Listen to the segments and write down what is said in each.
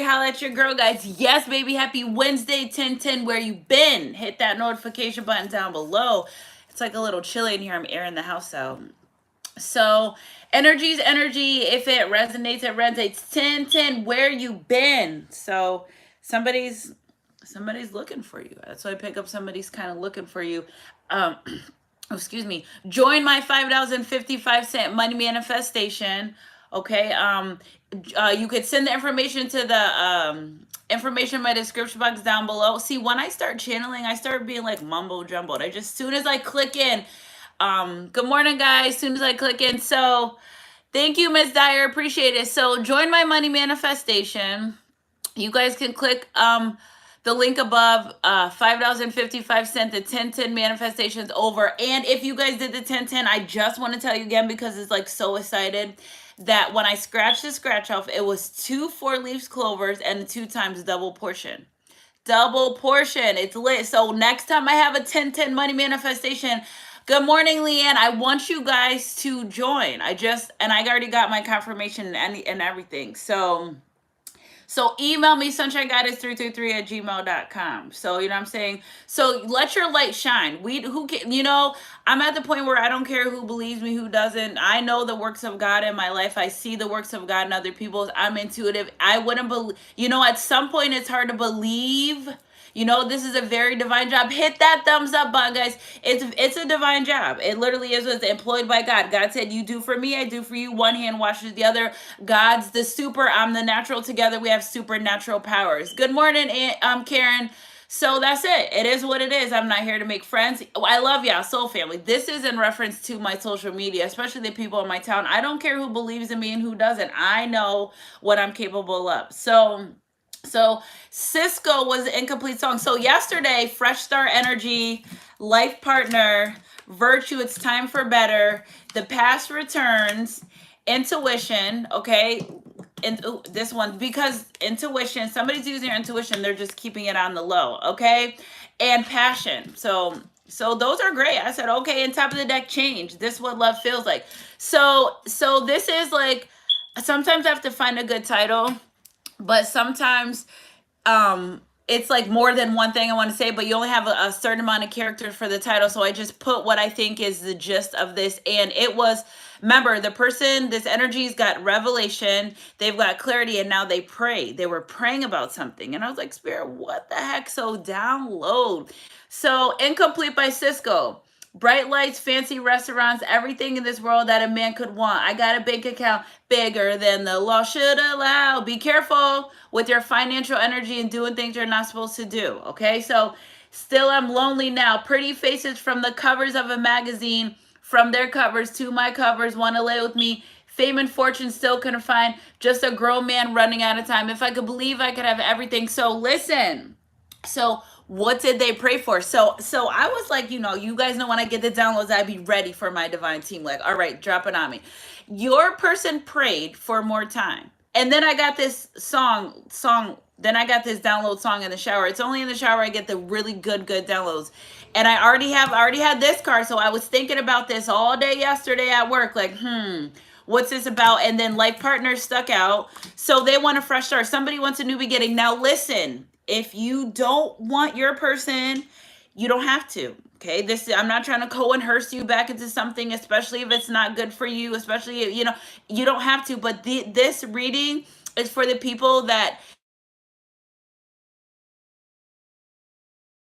Holla at your girl, guys. Yes, baby. Happy Wednesday, 10:10. Where you been? Hit that notification button down below. It's like a little chilly in here. I'm airing the house out. So, energy's energy. If it resonates, it resonates. 10:10. Where you been? So, somebody's looking for you. That's why I pick up somebody's kind of looking for you. Um, excuse me. Join my $5.55 money manifestation. Okay. You could send the information to the information in my description box down below. See, when I start channeling, I start being like mumbo jumbled. I just, soon as I click in, good morning, guys. Soon as I click in. So thank you, Miss Dyer. Appreciate it. So join my money manifestation. You guys can click the link above, $5.55, the 10:10 manifestations over. And if you guys did the 10:10, I just want to tell you again, because it's like so excited, that when I scratched the scratch off, it was 2 4-leaf clovers and 2 times double portion. Double portion. It's lit. So next time I have a 10:10 money manifestation, good morning, Leanne. I want you guys to join. I already got my confirmation and everything. So email me sunshinegoddess333@gmail.com. So you know what I'm saying? So let your light shine. I'm at the point where I don't care who believes me, who doesn't. I know the works of God in my life. I see the works of God in other people's. I'm intuitive. I wouldn't believe, at some point it's hard to believe. This is a very divine job. Hit that thumbs up button, guys. It's a divine job. It literally is. It's employed by God. God said, you do for me, I do for you. One hand washes the other. God's the super, I'm the natural. Together we have supernatural powers. Good morning, Karen. So that's it. It is what it is. I'm not here to make friends. I love y'all, soul family. This is in reference to my social media, especially the people in my town. I don't care who believes in me and who doesn't. I know what I'm capable of. So Cisco was the incomplete song. So yesterday, Fresh Star Energy, Life Partner, Virtue, It's Time for Better, The Past Returns, Intuition, okay? And this one, because intuition, somebody's using their intuition, they're just keeping it on the low, okay? And Passion. So those are great. I said, okay, and top of the deck, Change. This is what love feels like. So this is like, sometimes I have to find a good title. But sometimes it's like more than one thing I want to say, but you only have a certain amount of characters for the title. So I just put what I think is the gist of this. And it was, remember, the person, this energy's got revelation, they've got clarity, and now they pray. They were praying about something. And I was like, Spirit, what the heck? So download. So Incomplete by Cisco. Bright lights, fancy restaurants, everything in this world that a man could want. I got a bank account bigger than the law should allow. Be careful with your financial energy and doing things you're not supposed to do. Okay, so Still I'm Lonely Now. Pretty faces from the covers of a magazine, from their covers to my covers, want to lay with me. Fame and fortune still couldn't find. Just a grown man running out of time. If I could believe I could have everything. So listen. So what did they pray for? So I was like, you guys know when I get the downloads, I'd be ready for my divine team. Like, all right, drop it on me. Your person prayed for more time. And then I got this then I got this download song in the shower. It's only in the shower I get the really good downloads. And I already had this card. So I was thinking about this all day yesterday at work. Like, what's this about? And then Life Partner stuck out. So they want a fresh start. Somebody wants a new beginning. Now listen, if you don't want your person, you don't have to. Okay, I'm not trying to coerce you back into something, especially if it's not good for you, especially, you don't have to. But this reading is for the people that,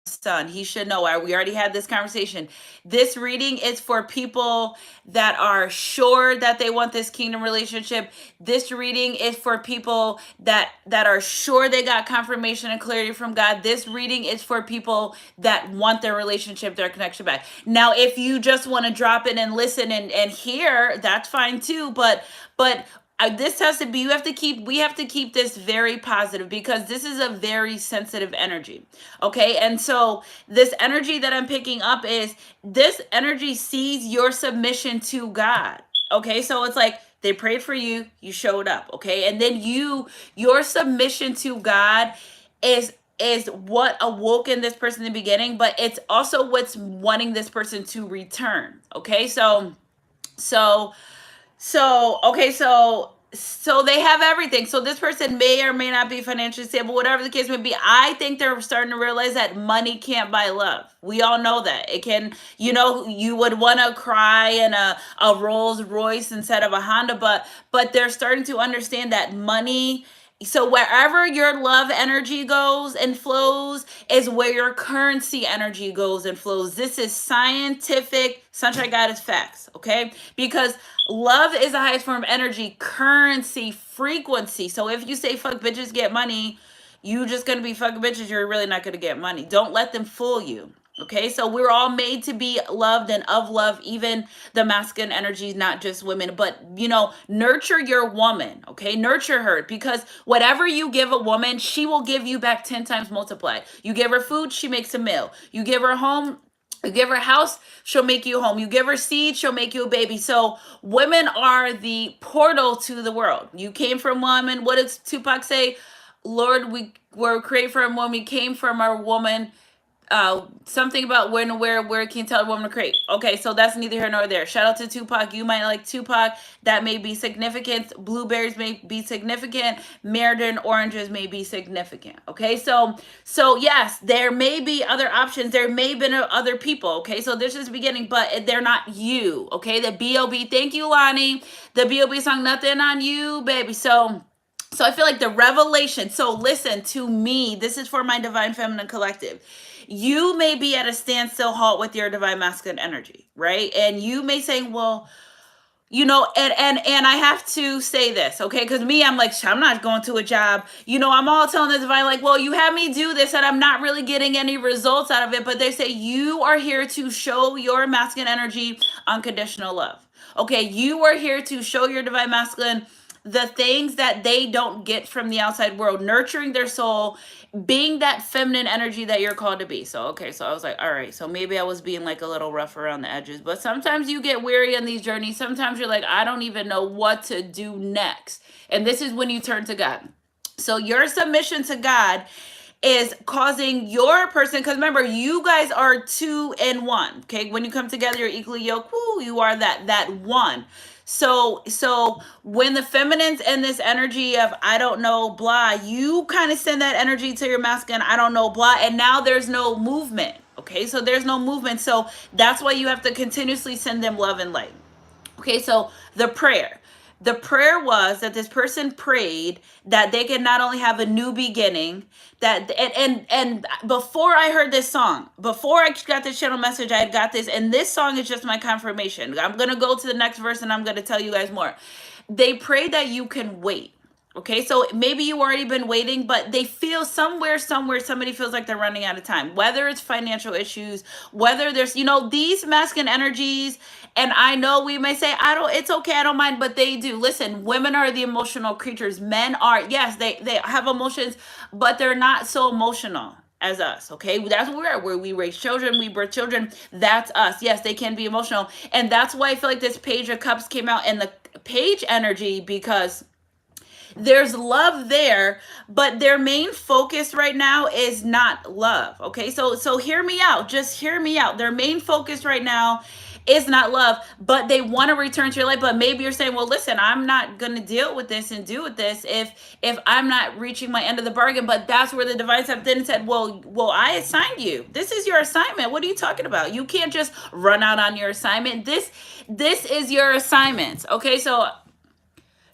son, he should know. We already had this conversation. This reading is for people that are sure that they want this kingdom relationship. This reading is for people that are sure they got confirmation and clarity from God. This reading is for people that want their relationship, their connection back. Now, if you just want to drop in and listen and hear, that's fine too. But this has to be, we have to keep this very positive, because this is a very sensitive energy. Okay. And so this energy that I'm picking up is, this energy sees your submission to God. Okay. So it's like, they prayed for you, you showed up. Okay. And then your submission to God is what awoke in this person in the beginning, but it's also what's wanting this person to return. Okay. So So they have everything. So this person may or may not be financially stable, whatever the case may be. I think they're starting to realize that money can't buy love. We all know that. It can, you would want to cry in a Rolls Royce instead of a Honda, but they're starting to understand that money, so wherever your love energy goes and flows is where your currency energy goes and flows. This is scientific, Sunshine Goddess facts, okay? Because love is the highest form of energy, currency, frequency. So if you say fuck bitches, get money, you just gonna be fucking bitches, you're really not gonna get money. Don't let them fool you. Okay, so we're all made to be loved and of love, even the masculine energy, not just women, but nurture your woman. Okay, nurture her, because whatever you give a woman, she will give you back 10 times multiplied. You give her food, she makes a meal. You give her home, you give her a house, she'll make you home. You give her seed, she'll make you a baby. So women are the portal to the world. You came from woman. What does Tupac say? Lord, we were created from woman. We came from our woman. Something about when, where can you tell a woman to create? Okay, so that's neither here nor there. Shout out to Tupac. You might like Tupac. That may be significant. Blueberries may be significant. Mandarin oranges may be significant. Okay, so yes, there may be other options. There may have been other people. Okay, so this is the beginning, but they're not you. Okay, the B.O.B. Thank you, Lonnie. The B.O.B. song, Nothing on You, baby. So I feel like the revelation. So listen to me. This is for my Divine Feminine Collective. You may be at a standstill halt with your divine masculine energy, right? And you may say, well, and I have to say this, okay? Because me, I'm like, I'm not going to a job. I'm all telling the divine, like, well, you have me do this and I'm not really getting any results out of it. But they say you are here to show your masculine energy unconditional love. Okay, you are here to show your divine masculine the things that they don't get from the outside world, nurturing their soul, being that feminine energy that you're called to be. So, okay, so I was like, all right, so maybe I was being like a little rough around the edges, but sometimes you get weary on these journeys. Sometimes you're like, I don't even know what to do next. And this is when you turn to God. So your submission to God is causing your person, because remember, you guys are 2 in 1. Okay, when you come together, you're equally yoked. Woo, you are that one. So when the feminine's in this energy of I don't know, blah, you kind of send that energy to your masculine, I don't know, blah, and now there's no movement. Okay, so there's no movement. So that's why you have to continuously send them love and light. Okay, so the prayer. The prayer was that this person prayed that they could not only have a new beginning, that and before I heard this song, before I got this channel message, I had got this, and this song is just my confirmation. I'm gonna go to the next verse and I'm gonna tell you guys more. They prayed that you can wait. Okay, so maybe you already been waiting, but they feel somewhere, somebody feels like they're running out of time. Whether it's financial issues, whether there's, these masculine energies, and I know we may say, it's okay, I don't mind, but they do. Listen, women are the emotional creatures. Men are, yes, they have emotions, but they're not so emotional as us. Okay, that's where we raise children, we birth children. That's us. Yes, they can be emotional, and that's why I feel like this Page of Cups came out and the Page energy, because there's love there, but their main focus right now is not love. Okay, so hear me out. Just hear me out. Their main focus right now is not love, but they want to return to your life. But maybe you're saying, well, listen, I'm not going to deal with this and do with this if I'm not reaching my end of the bargain. But that's where the divine stepped in and said, well, I assigned you. This is your assignment. What are you talking about? You can't just run out on your assignment. This is your assignment. Okay, so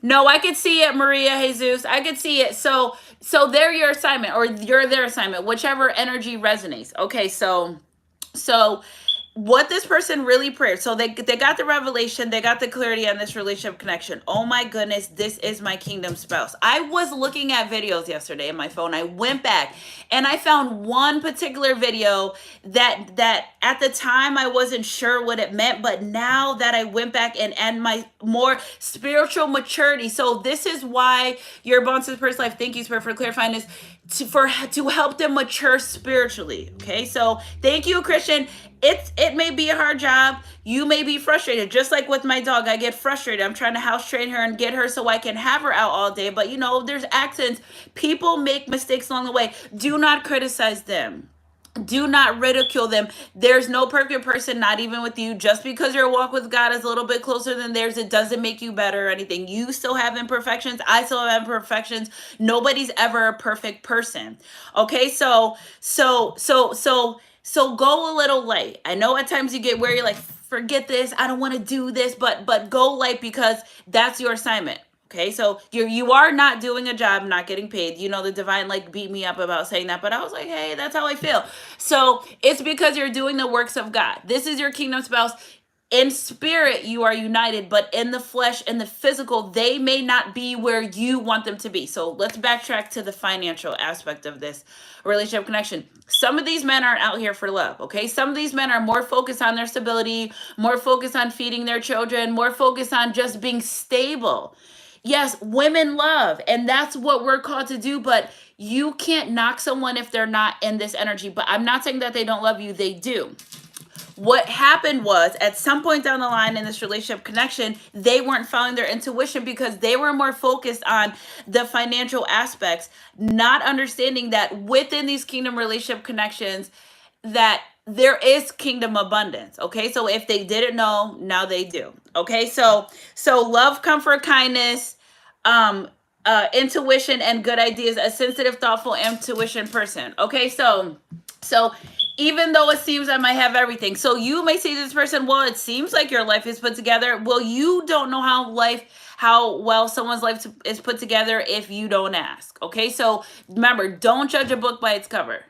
no, I could see it, Maria Jesus. I could see it. So they're your assignment, or you're their assignment, whichever energy resonates. Okay, so what this person really prayed. So they got the revelation, they got the clarity on this relationship connection. Oh my goodness, this is my kingdom spouse. I was looking at videos yesterday in my phone. I went back and I found one particular video that at the time I wasn't sure what it meant, but now that I went back and my more spiritual maturity. So this is why you're born to the first life. Thank you, Spirit, for clarifying this. To help them mature spiritually. Okay, so thank you, Christian. It may be a hard job. You may be frustrated, just like with my dog. I get frustrated. I'm trying to house train her and get her so I can have her out all day, but there's accidents. People make mistakes along the way. Do not criticize them. Do not ridicule them. There's no perfect person, not even with you. Just because your walk with God is a little bit closer than theirs, it doesn't make you better or anything. You still have imperfections. I still have imperfections. Nobody's ever a perfect person. Okay, so go a little light. I know at times you get where you're like, forget this, I don't want to do this, but go light, because that's your assignment. Okay, so you are not doing a job, not getting paid. The divine like beat me up about saying that, but I was like, hey, that's how I feel. So it's because you're doing the works of God. This is your kingdom spouse. In spirit, you are united, but in the flesh and the physical, they may not be where you want them to be. So let's backtrack to the financial aspect of this relationship connection. Some of these men aren't out here for love, okay? Some of these men are more focused on their stability, more focused on feeding their children, more focused on just being stable. Yes, women love, and that's what we're called to do, but you can't knock someone if they're not in this energy. But I'm not saying that they don't love you, they do. What happened was, at some point down the line in this relationship connection, they weren't following their intuition because they were more focused on the financial aspects, not understanding that within these kingdom relationship connections, that there is kingdom abundance. Okay, so if they didn't know, now they do. Okay, so love, comfort, kindness, um intuition and good ideas, a sensitive, thoughtful, intuition person. Okay, so even though it seems I might have everything, so you may say to this person, well, it seems like your life is put together. Well, you don't know how well someone's life is put together if you don't ask. Okay, so remember, don't judge a book by its cover.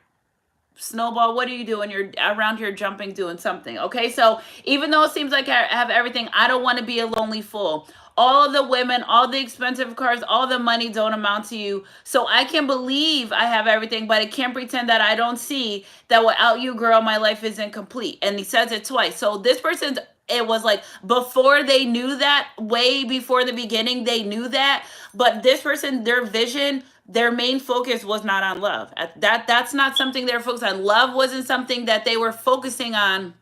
Snowball, what are you doing? You're around here jumping, doing something. Okay, so even though it seems like I have everything, I don't want to be a lonely fool. All of the women, all the expensive cars, all the money don't amount to you. So I can believe I have everything, but I can't pretend that I don't see that without you, girl, my life isn't complete. And he says it twice. So this person's, it was like before they knew that, way before the beginning, they knew that. But this person, their vision, their main focus was not on love. That's not something they're focused on. Love wasn't something that they were focusing on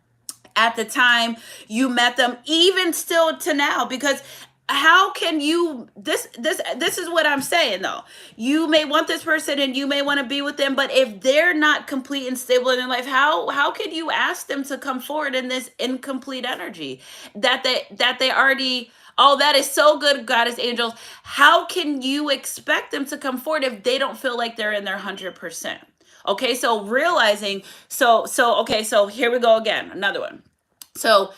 at the time you met them, even still to now. Because how can you, this is what I'm saying though. You may want this person and you may want to be with them, but if they're not complete and stable in their life, how can you ask them to come forward in this incomplete energy that they already, oh, that is so good, goddess angels. How can you expect them to come forward if they don't feel like they're in their 100%? Okay, so realizing, okay, so here we go again, another one. So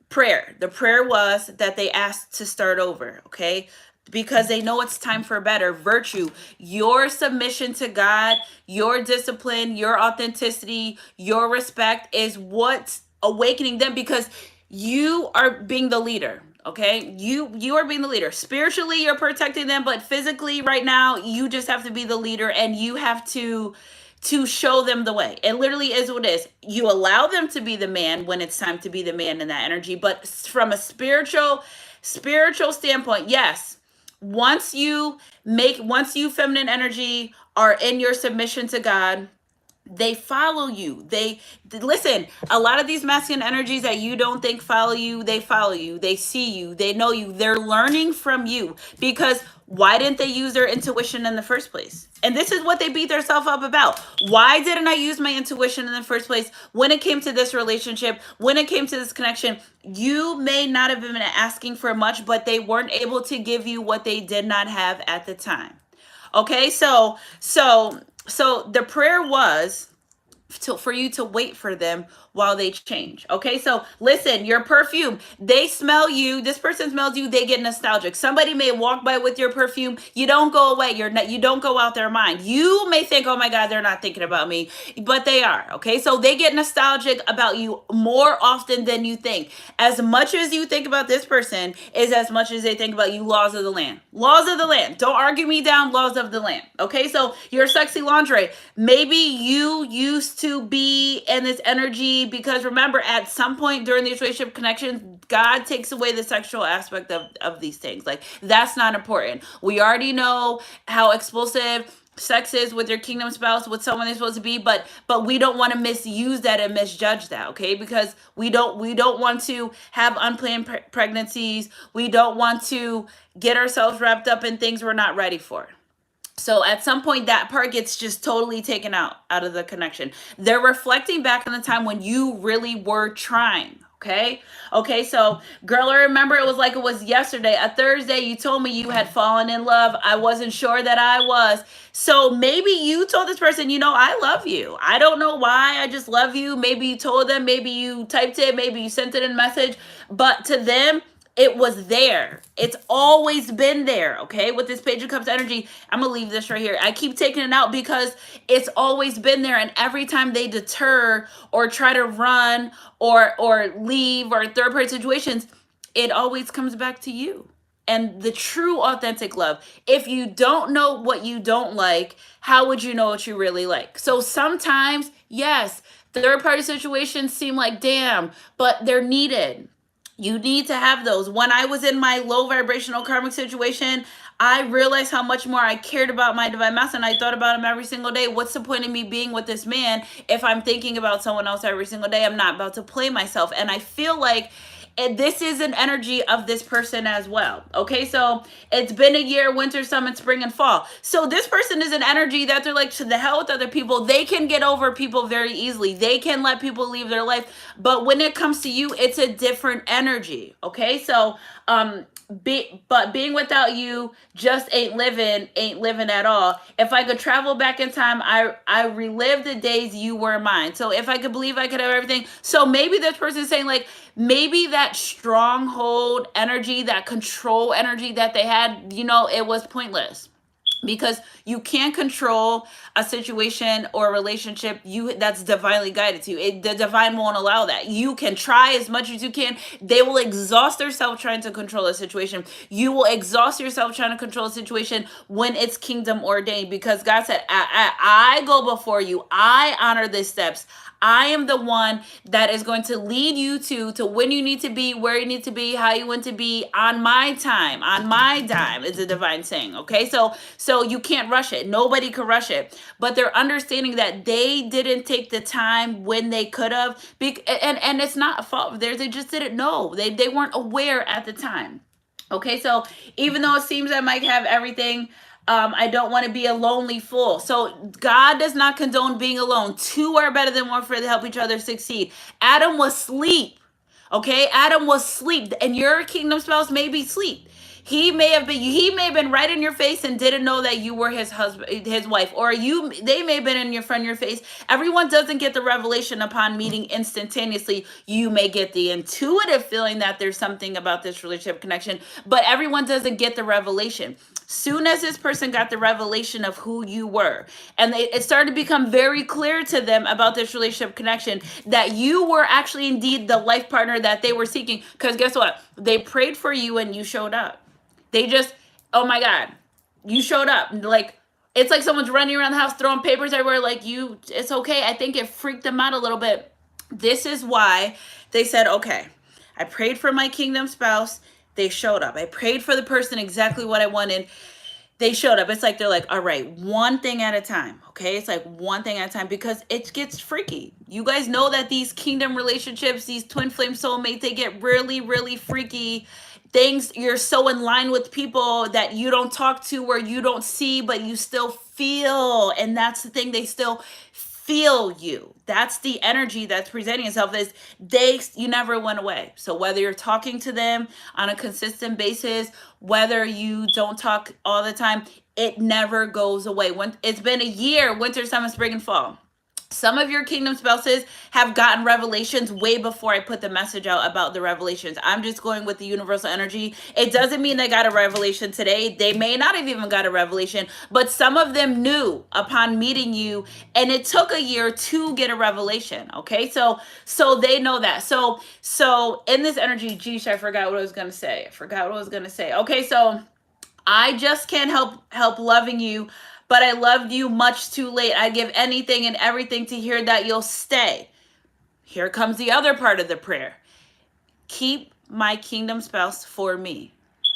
prayer, the prayer was that they asked to start over. Okay, because they know it's time for better. Virtue, your submission to God, your discipline, your authenticity, your respect is what's awakening them, because you are being the leader. Okay, you are being the leader. Spiritually, you're protecting them, but physically right now, you just have to be the leader, and you have to show them the way. It literally is what it is. You allow them to be the man when it's time to be the man in that energy. But from a spiritual standpoint, yes, once you feminine energy are in your submission to God, they follow you. They listen. A lot of these masculine energies that you don't think follow you, they follow you. They see you. They know you. They're learning from you, because why didn't they use their intuition in the first place? And this is what they beat themselves up about. Why didn't I use my intuition in the first place when it came to this relationship, when it came to this connection? You may not have been asking for much, but they weren't able to give you what they did not have at the time. Okay, so the prayer was for you to wait for them while they change. Okay, so listen, your perfume, they smell you, this person smells you, they get nostalgic. Somebody may walk by with your perfume, you don't go away, you don't go out their mind. You may think, oh my God, they're not thinking about me, but they are. Okay, so they get nostalgic about you more often than you think. As much as you think about this person is as much as they think about you. Laws of the land, don't argue me down. Laws of the land. Okay, so your sexy lingerie, maybe you used to be in this energy, because remember, at some point during these relationship connections, God takes away the sexual aspect of these things. Like, that's not important. We already know how explosive sex is with your kingdom spouse, with someone they're supposed to be, but we don't want to misuse that and misjudge that. Okay, because we don't want to have unplanned pregnancies. We don't want to get ourselves wrapped up in things we're not ready for. So at some point, that part gets just totally taken out of the connection. They're reflecting back on the time when you really were trying. Okay. Okay. So, girl, I remember it was like it was yesterday. A Thursday, you told me you had fallen in love. I wasn't sure that I was. So maybe you told this person, I love you. I don't know why. I just love you. Maybe you told them. Maybe you typed it. Maybe you sent it in a message. But to them, it was there. It's always been there. Okay. With this Page of Cups energy, I'm going to leave this right here. I keep taking it out because it's always been there. And every time they deter or try to run or leave or third party situations, it always comes back to you. And the true authentic love. If you don't know what you don't like, how would you know what you really like? So sometimes, yes, third party situations seem like damn, but they're needed. You need to have those. When I was in my low vibrational karmic situation, I realized how much more I cared about my divine master, and I thought about him every single day. What's the point of me being with this man if I'm thinking about someone else every single day? I'm not about to play myself. And I feel like this is an energy of this person as well. Okay, so it's been a year, winter, summer, spring, and fall. So this person is an energy that they're like, to the hell with other people. They can get over people very easily. They can let people leave their life. But when it comes to you, it's a different energy. Okay, so being without you just ain't living at all. If I could travel back in time, I relive the days you were mine. So if I could believe I could have everything. So maybe this person is saying like, maybe that stronghold energy, that control energy that they had, it was pointless. Because you can't control a situation or a relationship that's divinely guided to you. The divine won't allow that. You can try as much as you can. They will exhaust themselves trying to control a situation. You will exhaust yourself trying to control a situation when it's kingdom ordained, because God said, I go before you. I honor the steps. I am the one that is going to lead you to when you need to be, where you need to be, how you want to be, on my time, on my dime, is a divine saying. Okay, so you can't rush it. Nobody can rush it. But they're understanding that they didn't take the time when they could have, and it's not a fault of theirs. They just didn't know. They weren't aware at the time. Okay, so even though it seems I might have everything, I don't want to be a lonely fool. So God does not condone being alone. Two are better than one for to help each other succeed. Adam was asleep. Okay, Adam was asleep, and your kingdom spouse may be asleep. He may have been right in your face and didn't know that you were his husband, his wife, or they may have been in front of your face. Everyone doesn't get the revelation upon meeting instantaneously. You may get the intuitive feeling that there's something about this relationship connection, but everyone doesn't get the revelation. Soon as this person got the revelation of who you were, and it started to become very clear to them about this relationship connection, that you were actually indeed the life partner that they were seeking. Because guess what? They prayed for you and you showed up. They just, oh my God, you showed up. Like, it's like someone's running around the house throwing papers everywhere. Like, it's okay. I think it freaked them out a little bit. This is why they said, okay, I prayed for my kingdom spouse. They showed up. I prayed for the person exactly what I wanted. They showed up. It's like they're like, all right, one thing at a time. Okay, it's like one thing at a time, because it gets freaky. You guys know that these kingdom relationships, these twin flame soulmates, they get really, really freaky. Things, you're so in line with people that you don't talk to or you don't see, but you still feel. And that's the thing, they still feel you. That's the energy that's presenting itself. Is you never went away. So whether you're talking to them on a consistent basis, whether you don't talk all the time, it never goes away. When it's been a year, winter, summer, spring, and fall. Some of your kingdom spouses have gotten revelations way before I put the message out about the revelations. I'm just going with the universal energy. It doesn't mean they got a revelation today. They may not have even got a revelation, but some of them knew upon meeting you, and it took a year to get a revelation. Okay, so they know that. So in this energy, geez, I forgot what I was gonna say. Okay, so I just can't help loving you, but I loved you much too late. I give anything and everything to hear that you'll stay. Here comes the other part of the prayer. Keep my kingdom spouse for me.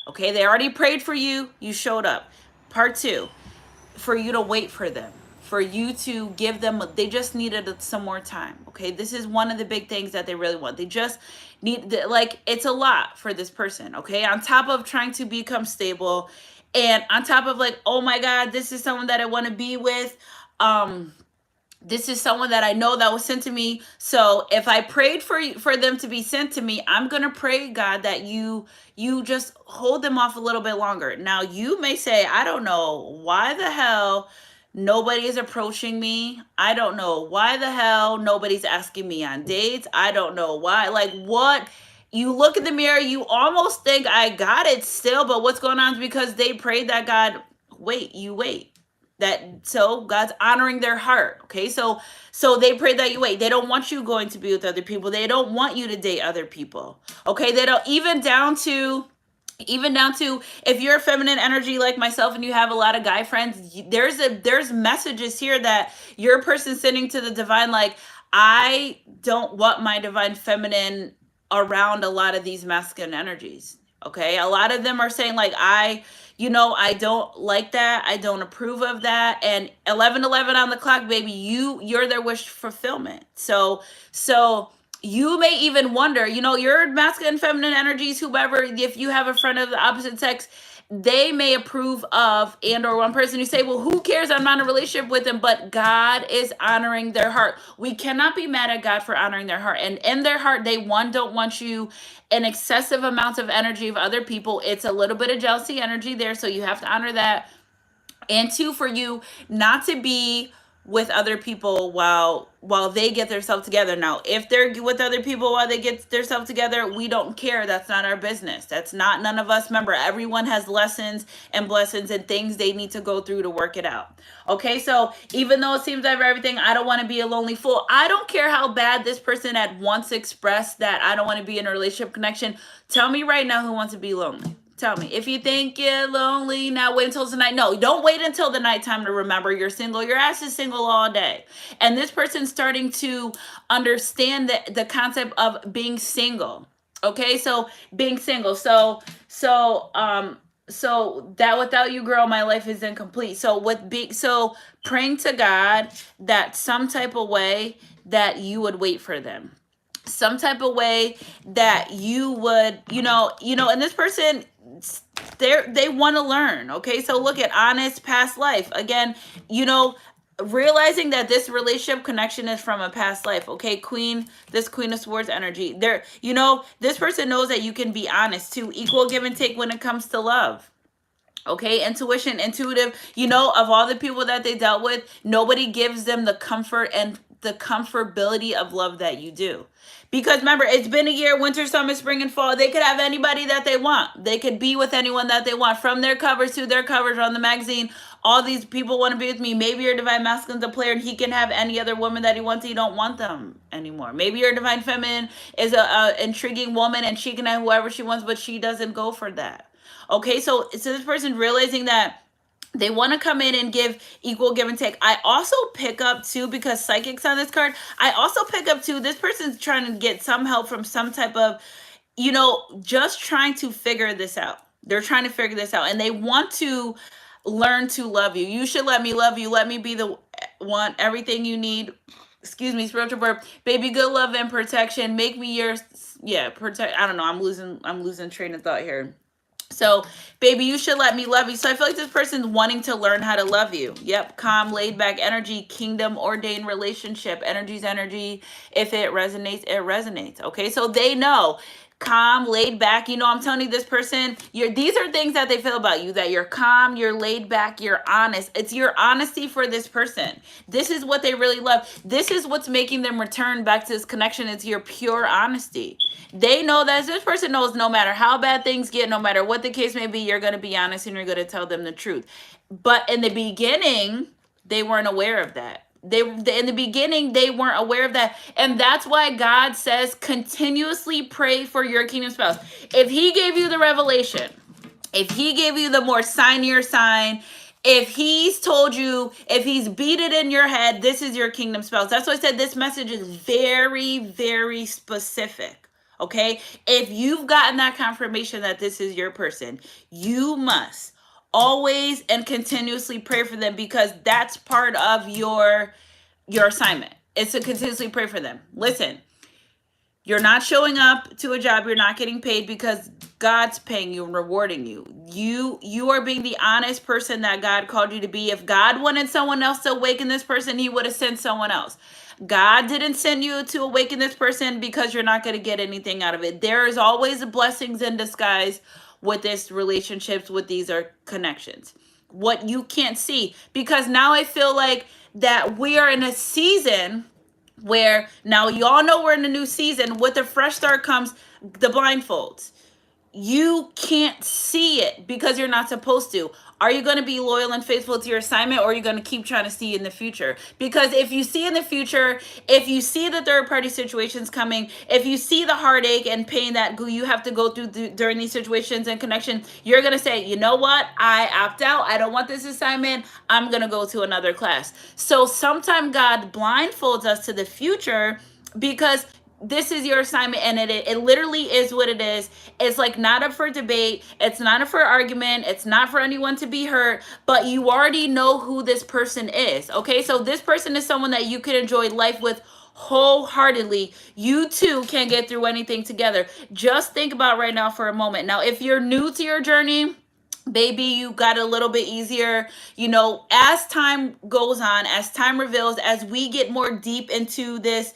Okay, they already prayed for you. You showed up. Part 2, for you to wait for them. For you to give them, they just needed some more time. Okay, this is one of the big things that they really want. They just need, like, it's a lot for this person. Okay, on top of trying to become stable, And on top of like, oh my God, this is someone that I want to be with. This is someone that I know that was sent to me. So if I prayed for them to be sent to me, I'm gonna pray, God, that you just hold them off a little bit longer. Now you may say, I don't know why the hell nobody is approaching me. I don't know why the hell nobody's asking me on dates. I don't know why. Like what? You look in the mirror, you almost think I got it still, but what's going on is because they prayed that God, wait, that so God's honoring their heart. Okay, so they pray that you wait. They don't want you going to be with other people. They don't want you to date other people. Okay, they don't, even down to if you're a feminine energy like myself and you have a lot of guy friends, there's messages here that your person sending to the divine, like, I don't want my divine feminine around a lot of these masculine energies. Okay, a lot of them are saying like, I don't like that, I don't approve of that. And 11:11 on the clock, baby, you're their wish fulfillment. So you may even wonder, your masculine feminine energies, whoever, if you have a friend of the opposite sex, they may approve of, and or one person who say, well, who cares, I'm not in a relationship with them. But God is honoring their heart. We cannot be mad at God for honoring their heart. And in their heart, they don't want you an excessive amount of energy of other people. It's a little bit of jealousy energy there, so you have to honor that. And two, for you not to be with other people while they get themselves together. Now if they're with other people while they get themselves together, we don't care. That's not our business. That's not, none of us. Remember, everyone has lessons and blessings and things they need to go through to work it out. Okay, so even though it seems like everything, I don't want to be a lonely fool. I don't care how bad this person had once expressed that I don't want to be in a relationship connection. Tell me right now who wants to be lonely. Tell me. If you think you're lonely, now wait until tonight. No, don't wait until the nighttime to remember you're single. Your ass is single all day. And this person's starting to understand the concept of being single. Okay, so being single. So that without you, girl, my life is incomplete. So praying to God that some type of way that you would wait for them, some type of way that you would, and this person, they want to learn. Okay, so look at honest past life again, realizing that this relationship connection is from a past life. Okay, this Queen of Swords energy there, this person knows that you can be honest too. Equal give and take when it comes to love. Okay, intuitive, of all the people that they dealt with, nobody gives them the comfort and the comfortability of love that you do. Because remember, it's been a year, winter, summer, spring, and fall. They could have anybody that they want. They could be with anyone that they want, from their covers to their covers on the magazine. All these people want to be with me. Maybe your divine masculine's a player and he can have any other woman that he wants. You don't want them anymore. Maybe your divine feminine is a intriguing woman and she can have whoever she wants, but she doesn't go for that. Okay, so this person realizing that they want to come in and give equal give and take. I also pick up too, because psychics on this card, I also pick up too, this person's trying to get some help from some type of, just trying to figure this out. They're trying to figure this out and they want to learn to love you. You should let me love you. Let me be the one, everything you need. Excuse me, spiritual birth, baby, good love and protection. Make me yours. Yeah, protect. I don't know. I'm losing train of thought here. So, baby, you should let me love you. So I feel like this person's wanting to learn how to love you. Yep, calm, laid back energy, kingdom ordained relationship. Energy's energy. If it resonates, it resonates. Okay, so they know. Calm, laid back. I'm telling you, this person, these are things that they feel about you, that you're calm, you're laid back, you're honest. It's your honesty for this person. This is what they really love. This is what's making them return back to this connection. It's your pure honesty. They know that this person knows no matter how bad things get, no matter what the case may be, you're going to be honest and you're going to tell them the truth. But in the beginning, they weren't aware of that. In the beginning, they weren't aware of that. And that's why God says continuously pray for your kingdom spouse. If he gave you the revelation, if he gave you the more sign your sign, if he's told you, if he's beat it in your head, this is your kingdom spouse. That's why I said this message is very, very specific. Okay, if you've gotten that confirmation that this is your person, you must always and continuously pray for them, because that's part of your assignment. It's to continuously pray for them. Listen, You're not showing up to a job, you're not getting paid because God's paying you and rewarding you. You are being the honest person that God called you to be. If God wanted someone else to awaken this person, he would have sent someone else. God didn't send you to awaken this person because you're not going to get anything out of it. There is always blessings in disguise with this relationships, with these are connections. What you can't see, because now I feel like that we are in a season where now you all know we're in a new season. With the fresh start comes the blindfolds. You can't see it because you're not supposed to. Are you going to be loyal and faithful to your assignment, or are you going to keep trying to see in the future? Because if you see in the future, if you see the third party situations coming, if you see the heartache and pain that you have to go through during these situations and connection, you're going to say, you know what? I opt out. I don't want this assignment. I'm going to go to another class. So sometimes God blindfolds us to the future because this is your assignment, and it literally is what it is. It's like not up for debate, it's not up for argument, it's not for anyone to be hurt, but you already know who this person is. Okay, so this person is someone that you can enjoy life with wholeheartedly. You two can get through anything together. Just think about right now for a moment. Now if you're new to your journey, maybe you got a little bit easier, as time goes on, as time reveals, as we get more deep into this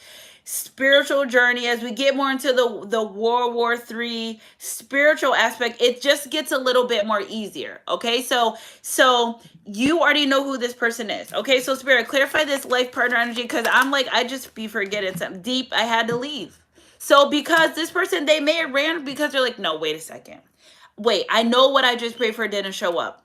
spiritual journey, as we get more into the World War III spiritual aspect, it just gets a little bit more easier. Okay, so you already know who this person is. Okay, so Spirit, clarify this life partner energy, because I'm like, I just be forgetting something deep. I had to leave. So because this person, they may have ran because they're like, no, wait a second, wait, I know what I just prayed for didn't show up.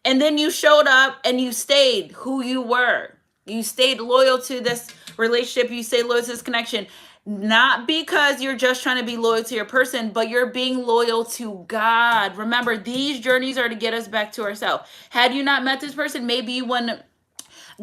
And then you showed up and you stayed who you were. You stayed loyal to this relationship. You stayed loyal to this connection. Not because you're just trying to be loyal to your person, but you're being loyal to God. Remember, these journeys are to get us back to ourselves. Had you not met this person, maybe you wouldn't.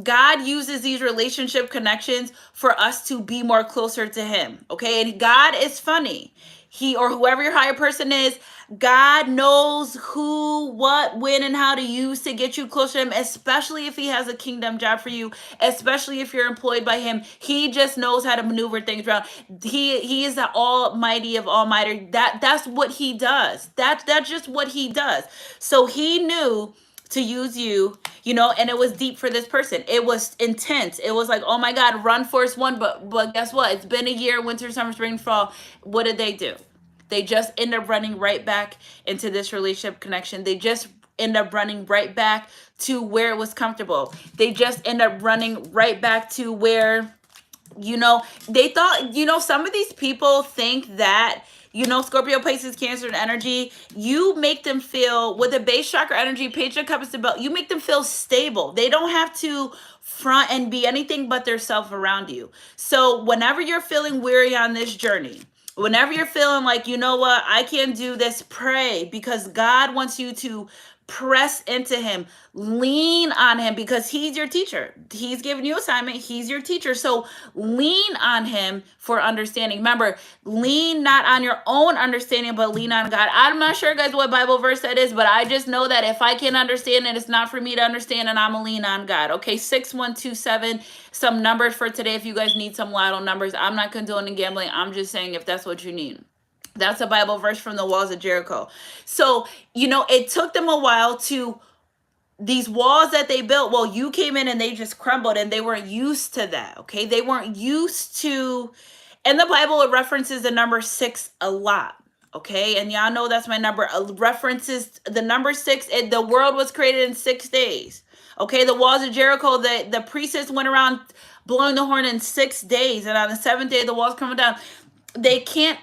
God uses these relationship connections for us to be more closer to him. Okay. And God is funny. He, or whoever your higher person is, God knows who, what, when, and how to use to get you closer to him, especially if he has a kingdom job for you, especially if you're employed by him. He just knows how to maneuver things around. He is the almighty of almighty. That's what he does. That's just what he does. So he knew to use you, and it was deep for this person. It was intense. It was like, oh my God, run Force One. But guess what? It's been a year, winter, summer, spring, fall. What did they do? They just end up running right back into this relationship connection. They just end up running right back to where it was comfortable. They just end up running right back to where, they thought, some of these people think that, Scorpio, Pisces, Cancer, and energy, you make them feel, with the base chakra energy, Page of Cups, you make them feel stable. They don't have to front and be anything but their self around you. So whenever you're feeling weary on this journey, whenever you're feeling like, you know what, I can't do this, pray, because God wants you to press into him, lean on him, because he's your teacher. He's giving you assignment. He's your teacher. So lean on him for understanding. Remember, lean not on your own understanding, but lean on God. I'm not sure, guys, what Bible verse that is, but I just know that if I can understand it, it's not for me to understand, and I'm gonna lean on God. Okay, 6127, some numbers for today. If you guys need some lotto numbers, I'm not condoning gambling. I'm just saying if that's what you need. That's a Bible verse from the walls of Jericho. So, it took them a while to, these walls that they built, well, you came in and they just crumbled, and they weren't used to that, okay? They weren't used to, in the Bible, it references the number 6 a lot, okay? And y'all know that's my number. It references the number 6. The world was created in 6 days, okay? The walls of Jericho, the priestess went around blowing the horn in 6 days, and on the 7th day, the walls coming down. They can't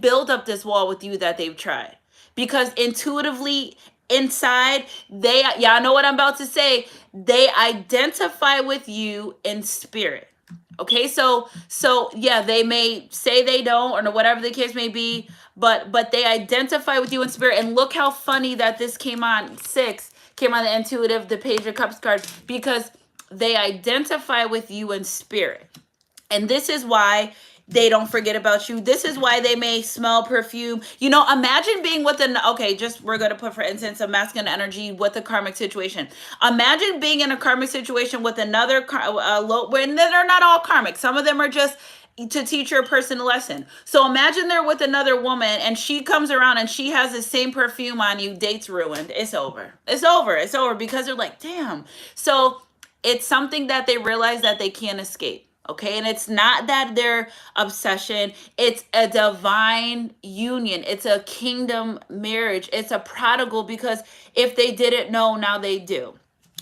build up this wall with you that they've tried, because intuitively inside, y'all know what I'm about to say, they identify with you in spirit. Okay, so yeah, they may say they don't, or whatever the case may be, but they identify with you in spirit. And look how funny that this came on 6, came on the intuitive, the Page of Cups card, because they identify with you in spirit. And this is why they don't forget about you. This is why they may smell perfume. Imagine being with we're going to put, for instance, a masculine energy with a karmic situation. Imagine being in a karmic situation with another, when they're not all karmic. Some of them are just, to teach your person a lesson. So imagine they're with another woman and she comes around and she has the same perfume on you, date's ruined. It's over. It's over. It's over because they're like, damn. So it's something that they realize that they can't escape. Okay. And it's not that their obsession, it's a divine union. It's a kingdom marriage. It's a prodigal because if they didn't know, now they do.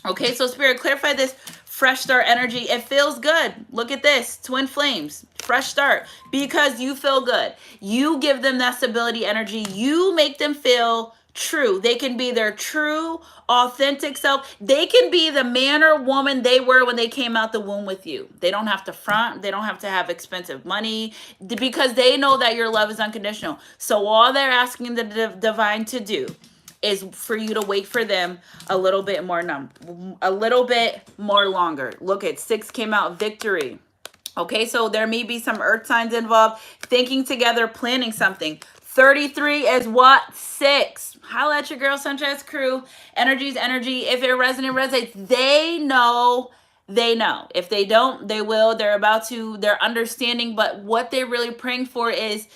Okay, so Spirit, clarify this fresh start energy. It feels good. Look at this, twin flames, fresh start, because you feel good. You give them that stability energy. You make them feel true. They can be their true, authentic self. They can be the man or woman they were when they came out the womb with you. They don't have to front. They don't have to have expensive money because they know that your love is unconditional. So all they're asking the divine to do is for you to wait for them a little bit more a little bit more longer. Look at 6 came out, victory. Okay, so there may be some earth signs involved, thinking together, planning something. 33 is what? 6. Holla at your girl, Sunshine's crew. Energy's energy. If it resonates, they know. They know. If they don't, they will. They're about to, they're understanding. But what they're really praying for is,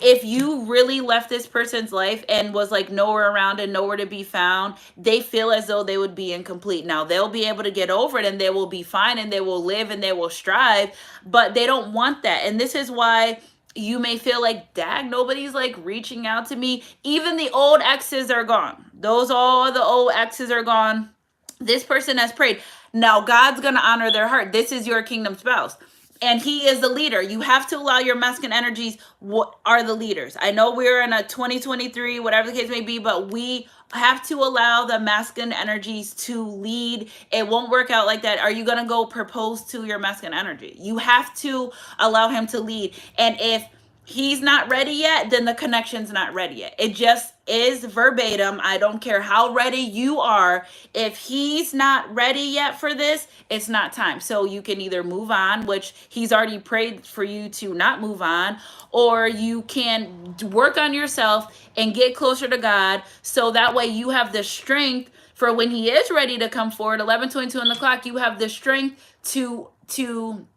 if you really left this person's life and was like nowhere around and nowhere to be found, they feel as though they would be incomplete. Now they'll be able to get over it and they will be fine and they will live and they will strive, but they don't want that. And this is why you may feel like, dag, nobody's like reaching out to me. Even the old exes are gone. All the old exes are gone. This person has prayed. Now God's going to honor their heart. This is your kingdom spouse. And he is the leader. You have to allow your masculine energies. What are the leaders? I know we're in a 2023, whatever the case may be, but we have to allow the masculine energies to lead. It won't work out like that. Are you going to go propose to your masculine energy? You have to allow him to lead. And if he's not ready yet, then the connection's not ready yet. It just is verbatim. I don't care how ready you are. If he's not ready yet for this, it's not time. So you can either move on, which he's already prayed for you to not move on, or you can work on yourself and get closer to God. So that way you have the strength for when he is ready to come forward, 11:22 on the clock, you have the strength to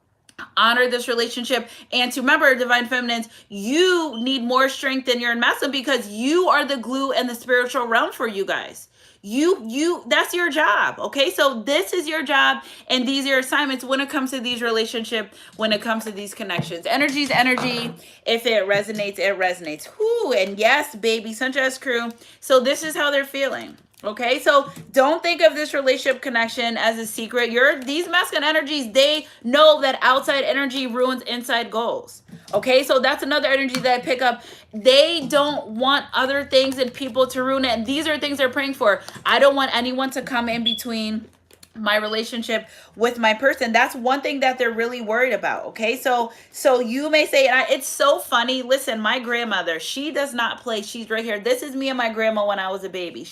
honor this relationship. And to remember, divine feminines, you need more strength than your masculine because you are the glue in the spiritual realm for you guys. That's your job. Okay, so this is your job and these are your assignments when it comes to these relationships, when it comes to these connections. Energy's energy. If it resonates, it resonates. Whoo, and yes, baby, Sunshine's crew. So this is how they're feeling. Okay, so don't think of this relationship connection as a secret. These masculine energies, they know that outside energy ruins inside goals. Okay, so that's another energy that I pick up. They don't want other things and people to ruin it. And these are things they're praying for. I don't want anyone to come in between my relationship with my person. That's one thing that they're really worried about. Okay, so you may say, and it's so funny. Listen, my grandmother, she does not play. She's right here. This is me and my grandma when I was a baby.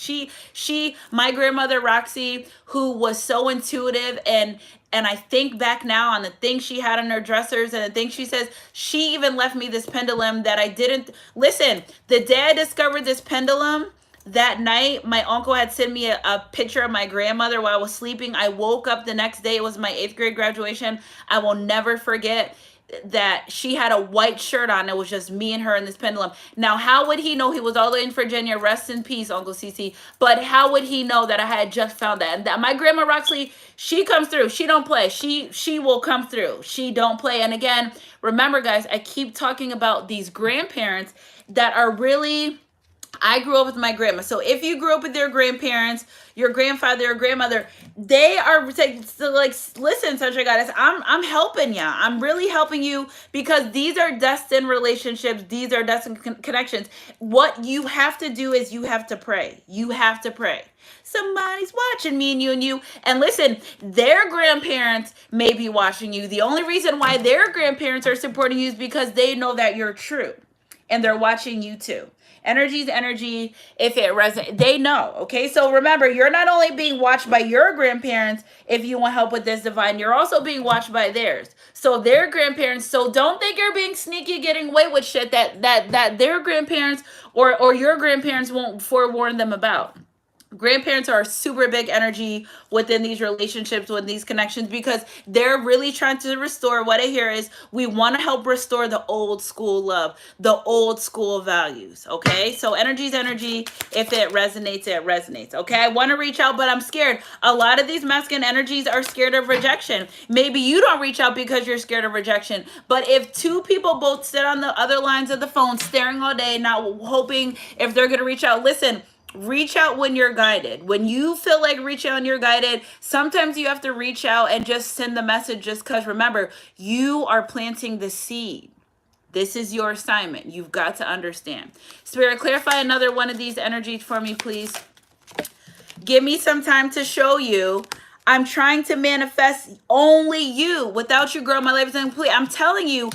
My grandmother Roxy, who was so intuitive, and I think back now on the things she had in her dressers and the things she says, she even left me this pendulum that I didn't listen. The day I discovered this pendulum, that night, my uncle had sent me a picture of my grandmother while I was sleeping. I woke up the next day. It was my 8th grade graduation. I will never forget that she had a white shirt on. It was just me and her in this pendulum. Now, how would he know? He was all the way in Virginia. Rest in peace, Uncle Cece. But how would he know that I had just found that? And that my grandma Roxley, she comes through. She don't play. She will come through. She don't play. And again, remember, guys, I keep talking about these grandparents that are really... I grew up with my grandma. So if you grew up with your grandparents, your grandfather, your grandmother, they are like, listen, Sunshine Goddess, I'm helping you. I'm really helping you because these are destined relationships. These are destined connections. What you have to do is you have to pray. You have to pray. Somebody's watching me and you. And listen, their grandparents may be watching you. The only reason why their grandparents are supporting you is because they know that you're true and they're watching you too. Energy's energy. If it resonates, they know. Okay, so remember, you're not only being watched by your grandparents if you want help with this divine, you're also being watched by theirs. So their grandparents. So don't think you're being sneaky, getting away with shit that their grandparents or your grandparents won't forewarn them about. Grandparents are a super big energy within these relationships, with these connections, because they're really trying to restore. What I hear is we want to help restore the old school love, the old school values. Okay, so energy's energy. If it resonates, it resonates. Okay, I want to reach out, but I'm scared. A lot of these masculine energies are scared of rejection. Maybe you don't reach out because you're scared of rejection, but if two people both sit on the other lines of the phone staring all day, not hoping if they're going to reach out, listen, reach out when you're guided. When you feel like reaching out and you're guided, sometimes you have to reach out and just send the message, just because remember, you are planting the seed. This is your assignment. You've got to understand. Spirit, clarify another one of these energies for me, please. Give me some time to show you. I'm trying to manifest only you. Without you, girl, my life is incomplete. I'm telling you,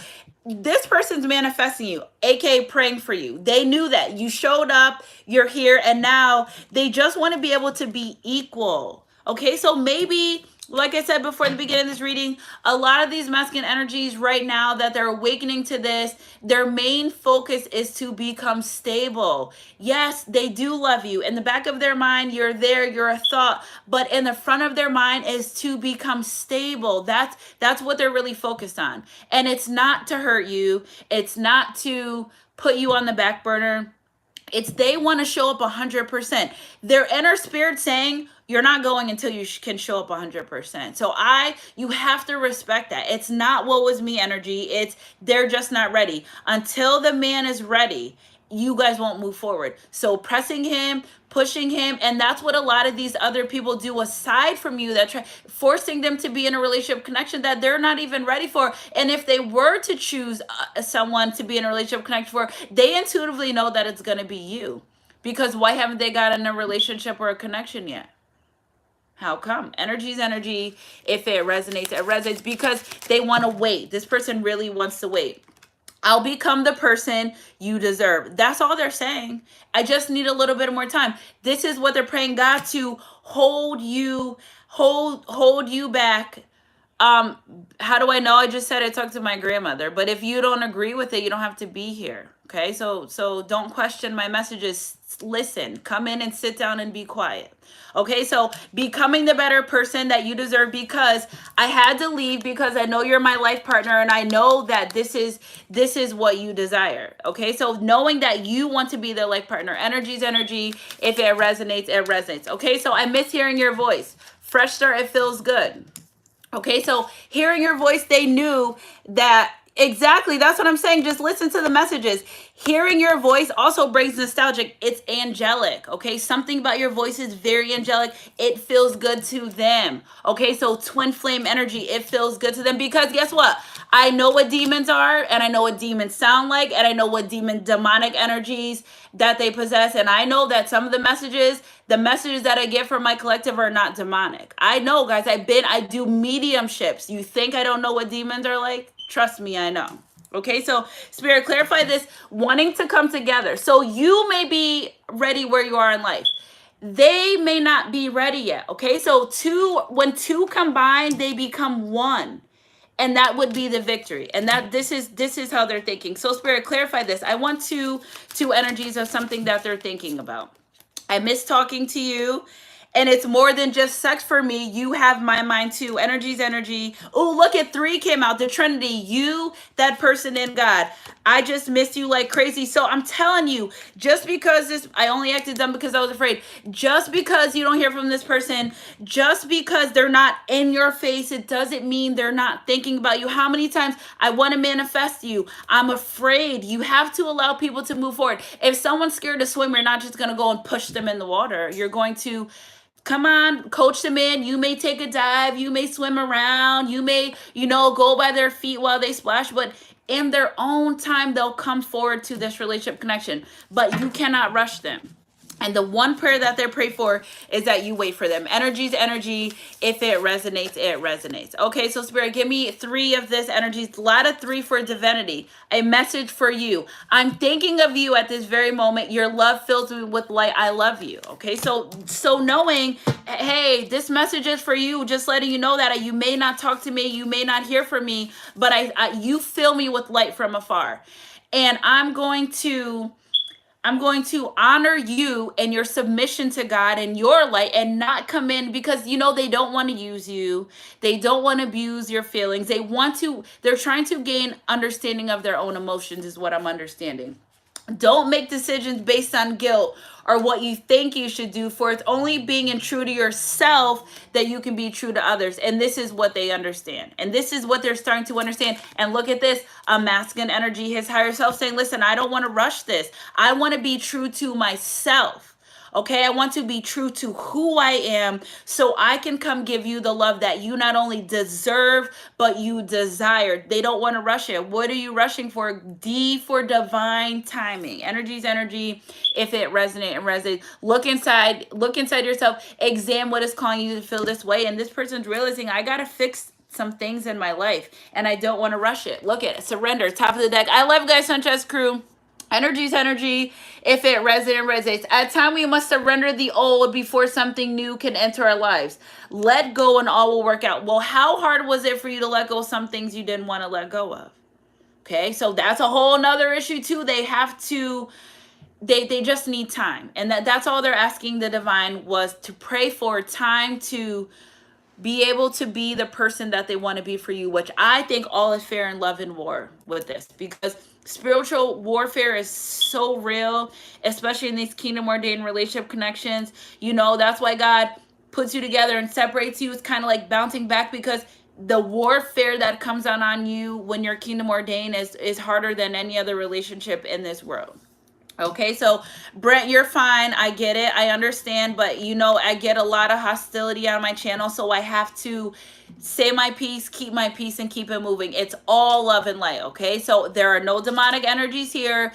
this person's manifesting you, aka praying for you. They knew that you showed up, you're here, and now they just want to be able to be equal. Okay, so maybe, like I said before the beginning of this reading, a lot of these masculine energies right now that they're awakening to this, their main focus is to become stable. Yes, they do love you. In the back of their mind, you're there, you're a thought, but in the front of their mind is to become stable. That's what they're really focused on. And it's not to hurt you. It's not to put you on the back burner. It's they want to show up 100%. Their inner spirit saying, you're not going until you can show up 100%. So you have to respect that. It's not what was me energy. It's they're just not ready. Until the man is ready, you guys won't move forward. So pressing him, pushing him, and that's what a lot of these other people do aside from you, that try forcing them to be in a relationship connection that they're not even ready for. And if they were to choose someone to be in a relationship connection for, they intuitively know that it's going to be you. Because why haven't they got in a relationship or a connection yet? How come? Energy's energy. If it resonates, it resonates, because they want to wait. This person really wants to wait. I'll become the person you deserve. That's all they're saying. I just need a little bit more time. This is what they're praying God to hold you back. How do I know? I just said I talked to my grandmother, but if you don't agree with it, you don't have to be here. Okay? So don't question my messages. Listen, come in and sit down and be quiet. Okay, so becoming the better person that you deserve, because I had to leave because I know you're my life partner and I know that this is what you desire. Okay, so knowing that you want to be the life partner, energy's energy. If it resonates, it resonates. Okay, so I miss hearing your voice. Fresh start, it feels good. Okay, so hearing your voice, they knew that. Exactly. That's what I'm saying. Just listen to the messages. Hearing your voice also brings nostalgic. It's angelic. Okay. Something about your voice is very angelic. It feels good to them. Okay. So twin flame energy, it feels good to them, because guess what? I know what demons are, and I know what demons sound like, and I know what demonic energies that they possess. And I know that some of the messages that I get from my collective are not demonic. I know, guys, I do mediumships. You think I don't know what demons are like? Trust me, I know. Okay, so Spirit, clarify this, wanting to come together. So you may be ready where you are in life. They may not be ready yet. Okay, so when two combine, they become one. And that would be the victory. And that this is how they're thinking. So Spirit, clarify this. I want two energies of something that they're thinking about. I miss talking to you. And it's more than just sex for me. You have my mind too. Energy's energy. Oh, look at 3 came out. The Trinity. You, that person, in God. I just missed you like crazy. So I'm telling you, just because I only acted dumb because I was afraid. Just because you don't hear from this person, just because they're not in your face, it doesn't mean they're not thinking about you. How many times I want to manifest you? I'm afraid. You have to allow people to move forward. If someone's scared to swim, you're not just going to go and push them in the water. You're going to come on, coach them in. You may take a dive. You may swim around. You may, go by their feet while they splash. But in their own time, they'll come forward to this relationship connection. But you cannot rush them. And the one prayer that they pray for is that you wait for them. Energy's energy. If it resonates, it resonates. Okay, so Spirit, give me 3 of this energy. A lot of 3 for divinity. A message for you. I'm thinking of you at this very moment. Your love fills me with light. I love you. Okay, so knowing, hey, this message is for you. Just letting you know that you may not talk to me. You may not hear from me. But you fill me with light from afar. And I'm going to I'm going to honor you and your submission to God and your light, and not come in because they don't want to use you. They don't want to abuse your feelings. They're trying to gain understanding of their own emotions, is what I'm understanding. Don't make decisions based on guilt or what you think you should do, for it's only being in true to yourself that you can be true to others. And this is what they understand. And this is what they're starting to understand. And look at this, a masculine energy, his higher self saying, listen, I don't want to rush this. I want to be true to myself. Okay, I want to be true to who I am so I can come give you the love that you not only deserve, but you desire. They don't want to rush it. What are you rushing for? D for divine timing. Energy's energy. If it resonates and resonates, look inside yourself, examine what is calling you to feel this way. And this person's realizing, I got to fix some things in my life and I don't want to rush it. Look at it. Surrender. Top of the deck. I love you guys, Sunchest crew. Energy's energy. If it resonates. At time we must surrender the old before something new can enter our lives. Let go and all will work out. Well, how hard was it for you to let go of some things you didn't want to let go of? Okay, so that's a whole nother issue too. They have to, they just need time. And that's all they're asking the divine, was to pray for time to be able to be the person that they want to be for you, which I think all is fair in love and war with this, because spiritual warfare is so real, especially in these kingdom ordained relationship connections. That's why God puts you together and separates you. It's kind of like bouncing back, because the warfare that comes on you when you're kingdom ordained is harder than any other relationship in this world. Okay, so Brent, you're fine. I get it. I understand. But, I get a lot of hostility on my channel. So I have to say my piece, keep my peace, and keep it moving. It's all love and light. Okay, so there are no demonic energies here.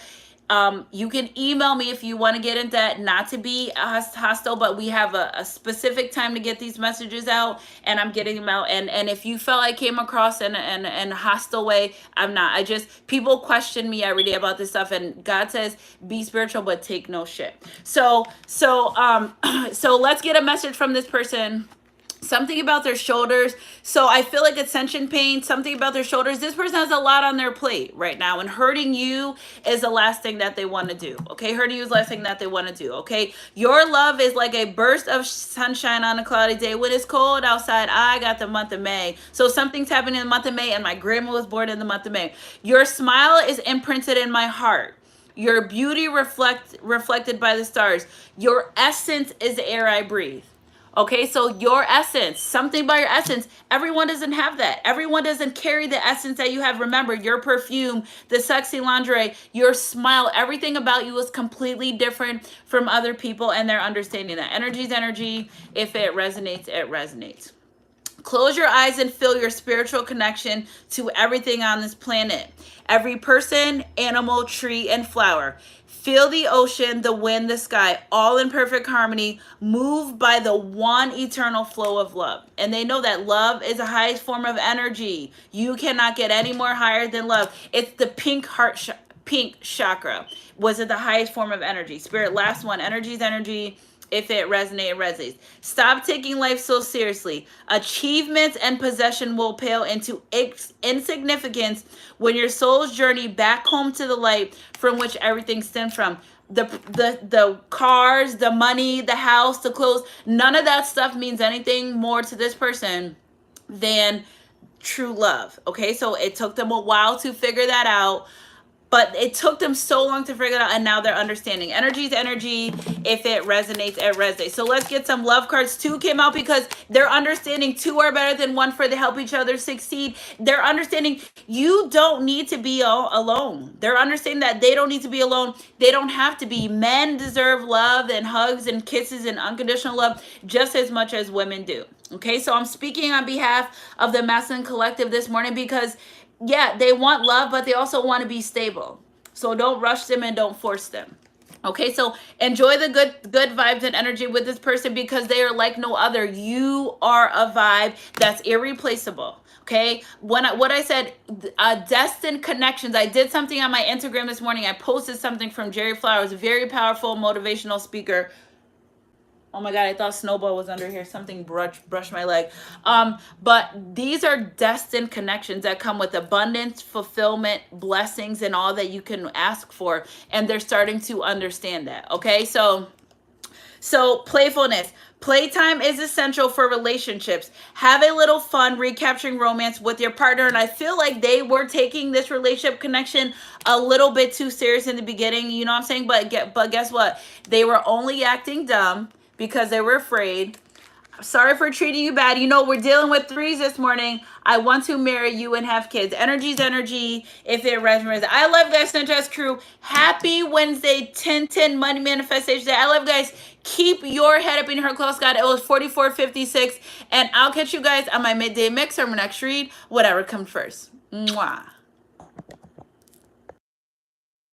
You can email me if you want to get into that, not to be hostile, but we have a specific time to get these messages out, and I'm getting them out. And if you felt I came across in a hostile way, I'm not. People question me every day about this stuff, and God says, be spiritual, but take no shit. So let's get a message from this person. Something about their shoulders. So I feel like ascension pain, something about their shoulders. This person has a lot on their plate right now, and hurting you is the last thing that they want to do. Okay, hurting you is the last thing that they want to do. Okay, your love is like a burst of sunshine on a cloudy day when it's cold outside. I got the month of May. So something's happening in the month of May, and my grandma was born in the month of May. Your smile is imprinted in my heart. Your beauty reflected by the stars. Your essence is the air I breathe. Okay, so your essence, something about your essence, everyone doesn't have that. Everyone doesn't carry the essence that you have. Remember, your perfume, the sexy lingerie, your smile, everything about you is completely different from other people, and they're understanding that. Energy's energy. If it resonates, it resonates. Close your eyes and feel your spiritual connection to everything on this planet. Every person, animal, tree, and flower. Feel the ocean, the wind, the sky, all in perfect harmony, moved by the one eternal flow of love. And they know that love is the highest form of energy. You cannot get any more higher than love. It's the pink heart, pink chakra. Was it the highest form of energy? Spirit, last one. Energy's energy. If it resonates, it resonates. Stop taking life so seriously. Achievements and possession will pale into insignificance when your soul's journey back home to the light from which everything stems from. The cars, the money, the house, the clothes, none of that stuff means anything more to this person than true love. Okay, so it took them a while to figure that out. But it took them so long to figure it out, and now they're understanding. Energy's energy. If it resonates, it resonates. So let's get some love cards. 2 came out because they're understanding 2 are better than 1 for they help each other succeed. They're understanding you don't need to be alone. They're understanding that they don't need to be alone. They don't have to be. Men deserve love and hugs and kisses and unconditional love just as much as women do. Okay, so I'm speaking on behalf of the Masculine Collective this morning because yeah, they want love, but they also want to be stable. So don't rush them and don't force them. Okay, so enjoy the good vibes and energy with this person because they are like no other. You are a vibe that's irreplaceable. Okay, what I said, destined connections. I did something on my Instagram this morning. I posted something from Jerry Flowers, a very powerful motivational speaker. Oh my God, I thought Snowball was under here. Something brushed my leg. But these are destined connections that come with abundance, fulfillment, blessings, and all that you can ask for. And they're starting to understand that. Okay, so playfulness. Playtime is essential for relationships. Have a little fun recapturing romance with your partner. And I feel like they were taking this relationship connection a little bit too serious in the beginning. You know what I'm saying? But guess what? They were only acting dumb because they were afraid. Sorry for treating you bad. You know, we're dealing with threes this morning. I want to marry you and have kids. Energy's energy. If it resonates. I love you guys, Suntrust crew. Happy Wednesday, 10/10 Money Manifestation Day. I love you guys. Keep your head up in your heart close, God. It was 44:56. And I'll catch you guys on my midday mix or my next read. Whatever comes first. Mwah.